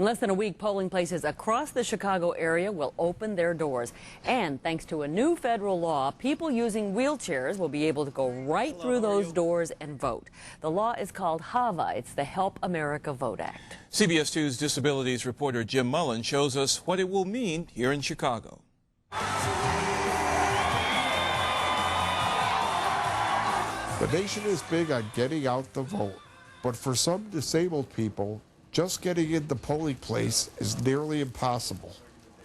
In less than a week, polling places across the Chicago area will open their doors. And thanks to a new federal law, people using wheelchairs will be able to go right through those doors and vote. The law is called HAVA. It's the Help America Vote Act. CBS 2's disabilities reporter Jim Mullen shows us what it will mean here in Chicago. The nation is big on getting out the vote, but for some disabled people, just getting in the polling place is nearly impossible.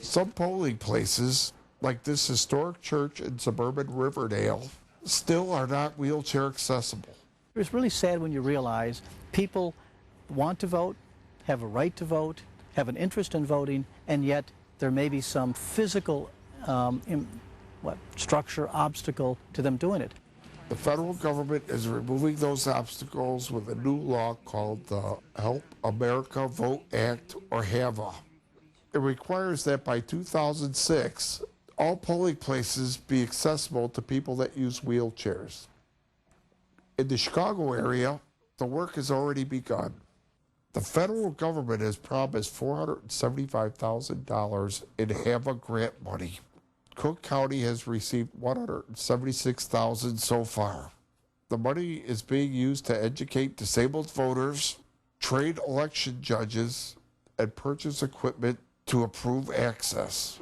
Some polling places, like this historic church in suburban Riverdale, still are not wheelchair accessible. It's really sad when you realize people want to vote, have a right to vote, have an interest in voting, and yet there may be some physical structure, obstacle to them doing it. The federal government is removing those obstacles with a new law called the Help America Vote Act, or HAVA. It requires that by 2006, all polling places be accessible to people that use wheelchairs. In the Chicago area, the work has already begun. The federal government has promised $475,000 in HAVA grant money. Cook County has received $176,000 so far. The money is being used to educate disabled voters, train election judges, and purchase equipment to improve access.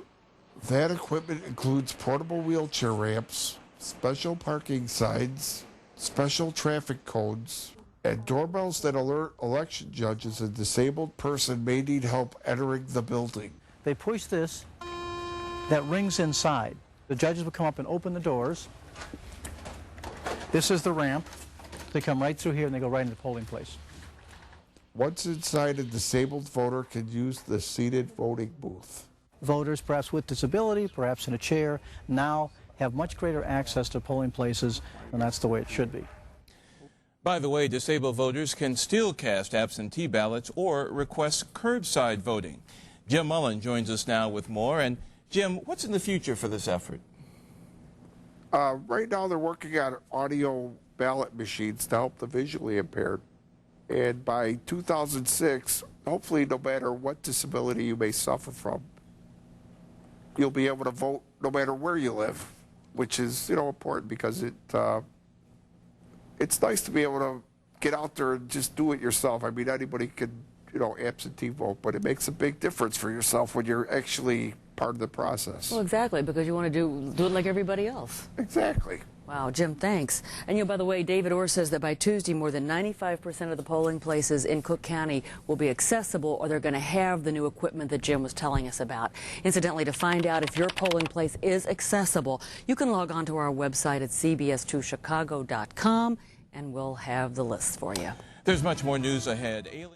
That equipment includes portable wheelchair ramps, special parking signs, special traffic codes, and doorbells that alert election judges a disabled person may need help entering the building. They push this, that rings inside. The judges will come up and open the doors. This is the ramp. They come right through here and they go right into the polling place. Once inside, a disabled voter can use the seated voting booth. Voters, perhaps with disability, perhaps in a chair, now have much greater access to polling places, and that's the way it should be. By the way, disabled voters can still cast absentee ballots or request curbside voting. Jim Mullen joins us now with more. And Jim, what's in the future for this effort? Right now they're working on audio ballot machines to help the visually impaired. And by 2006, hopefully no matter what disability you may suffer from, you'll be able to vote no matter where you live, which is, important because it's nice to be able to get out there and just do it yourself. I mean, anybody can, absentee vote, but it makes a big difference for yourself when you're actually part of the process. Well, exactly, because you want to do it like everybody else. Exactly. Wow, Jim, thanks. And by the way, David Orr says that by Tuesday, more than 95% of the polling places in Cook County will be accessible, or they're going to have the new equipment that Jim was telling us about. Incidentally, to find out if your polling place is accessible, you can log on to our website at cbs2chicago.com, and we'll have the list for you. There's much more news ahead.